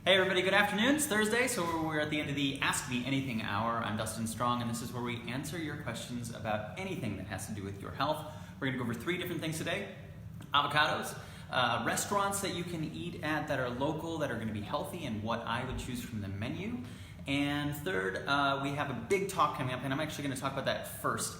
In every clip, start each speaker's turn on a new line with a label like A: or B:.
A: Hey everybody, good afternoon. It's Thursday, so we're at the end of the Ask Me Anything hour. I'm Dustin Strong, and this is where we answer your questions about anything that has to do with your health. We're going to go over 3 different things today. Avocados, restaurants that you can eat at that are local, that are going to be healthy, and what I would choose from the menu. And third, we have a big talk coming up, and I'm actually going to talk about that first.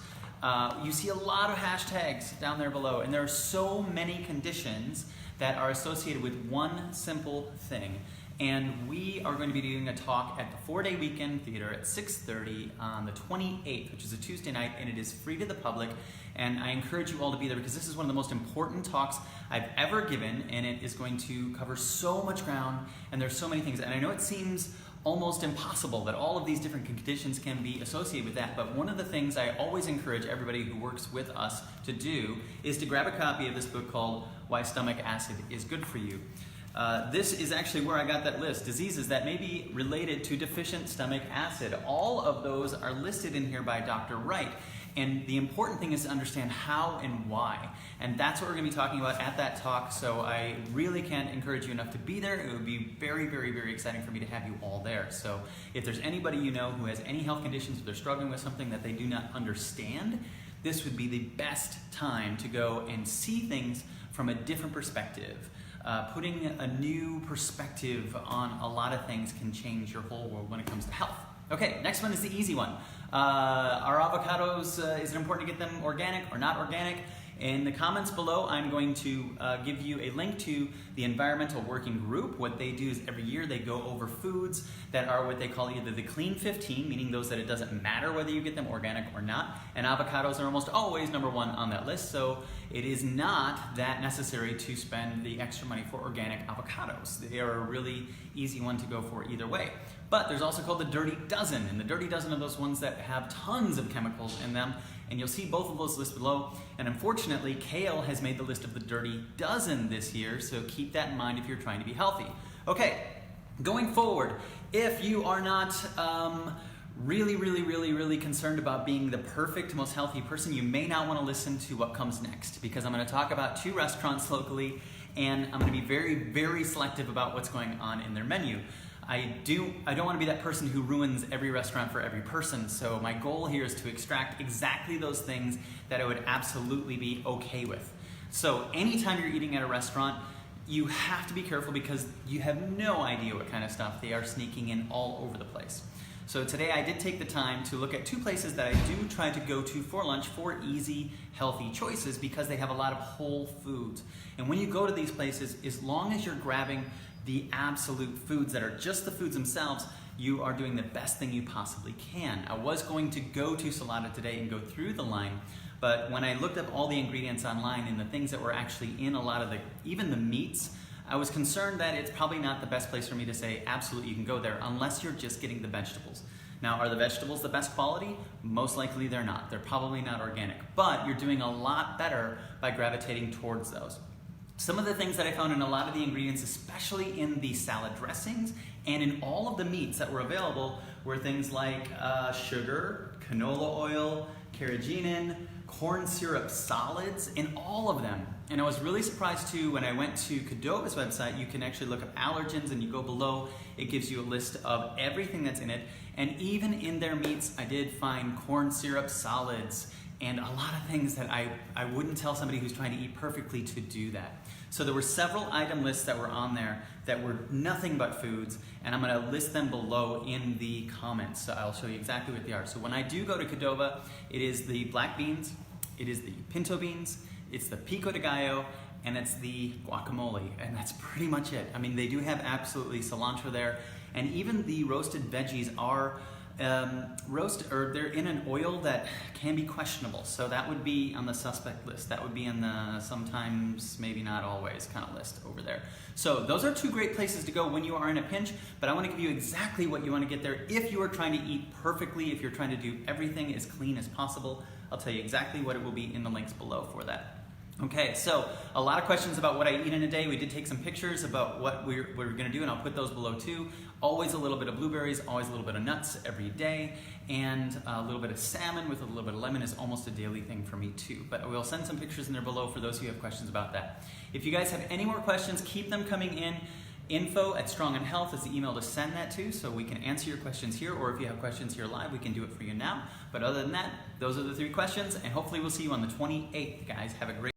A: You see a lot of hashtags down there below, and there are so many conditions that are associated with one simple thing. And we are going to be doing a talk at the 4-Day Weekend Theater at 6:30 on the 28th, which is a Tuesday night, and it is free to the public. And I encourage you all to be there because this is one of the most important talks I've ever given, and it is going to cover so much ground, and there's so many things. And I know it seems almost impossible that all of these different conditions can be associated with that, but one of the things I always encourage everybody who works with us to do is to grab a copy of this book called Why Stomach Acid is Good for You. This is actually where I got that list. Diseases that may be related to deficient stomach acid. All of those are listed in here by Dr. Wright. And the important thing is to understand how and why. And that's what we're going to be talking about at that talk. So I really can't encourage you enough to be there. It would be very, very, very exciting for me to have you all there. So if there's anybody you know who has any health conditions, if they're struggling with something that they do not understand, this would be the best time to go and see things from a different perspective. Putting a new perspective on a lot of things can change your whole world when it comes to health. Okay, next one is the easy one. Are avocados, is it important to get them organic or not organic? In the comments below, I'm going to give you a link to the Environmental Working Group. What they do is every year they go over foods that are what they call either the Clean 15, meaning those that it doesn't matter whether you get them organic or not, and avocados are almost always number 1 on that list, so it is not that necessary to spend the extra money for organic avocados. They are a really easy one to go for either way. But there's also called the Dirty Dozen, and the Dirty Dozen are those ones that have tons of chemicals in them, and you'll see both of those listed below. And unfortunately, kale has made the list of the Dirty Dozen this year, so keep that in mind if you're trying to be healthy. Okay, going forward, if you are not really concerned about being the perfect, most healthy person, you may not want to listen to what comes next, because I'm going to talk about 2 restaurants locally, and I'm going to be very, very selective about what's going on in their menu. I don't want to be that person who ruins every restaurant for every person, so my goal here is to extract exactly those things that I would absolutely be okay with. So anytime you're eating at a restaurant, you have to be careful because you have no idea what kind of stuff they are sneaking in all over the place. So today I did take the time to look at 2 places that I do try to go to for lunch for easy, healthy choices because they have a lot of whole foods. And when you go to these places, as long as you're grabbing the absolute foods that are just the foods themselves, you are doing the best thing you possibly can. I was going to go to Salada today and go through the line, but when I looked up all the ingredients online and the things that were actually in a lot of even the meats, I was concerned that it's probably not the best place for me to say, absolutely, you can go there, unless you're just getting the vegetables. Now, are the vegetables the best quality? Most likely they're not. They're probably not organic, but you're doing a lot better by gravitating towards those. Some of the things that I found in a lot of the ingredients, especially in the salad dressings and in all of the meats that were available, were things like sugar, canola oil, carrageenan, corn syrup solids, in all of them. And I was really surprised too when I went to Cadova's website. You can actually look up allergens, and you go below, it gives you a list of everything that's in it. And even in their meats, I did find corn syrup solids and a lot of things that I wouldn't tell somebody who's trying to eat perfectly to do that. So there were several item lists that were on there that were nothing but foods, and I'm going to list them below in the comments. So I'll show you exactly what they are. So when I do go to Cadova, it is the black beans, it is the pinto beans, it's the pico de gallo, and it's the guacamole, and that's pretty much it. I mean, they do have absolutely cilantro there, and even the roasted veggies are they're in an oil that can be questionable. So that would be on the suspect list. That would be in the sometimes, maybe not always kind of list over there. So those are 2 great places to go when you are in a pinch, but I want to give you exactly what you want to get there if you are trying to eat perfectly, if you're trying to do everything as clean as possible. I'll tell you exactly what it will be in the links below for that. Okay, so a lot of questions about what I eat in a day. We did take some pictures about what we're going to do, and I'll put those below too. Always a little bit of blueberries, always a little bit of nuts every day, and a little bit of salmon with a little bit of lemon is almost a daily thing for me too. But we'll send some pictures in there below for those who have questions about that. If you guys have any more questions, keep them coming in. info@strongandhealth is the email to send that to, so we can answer your questions here, or if you have questions here live, we can do it for you now. But other than that, those are the 3 questions, and hopefully we'll see you on the 28th, guys. Have a great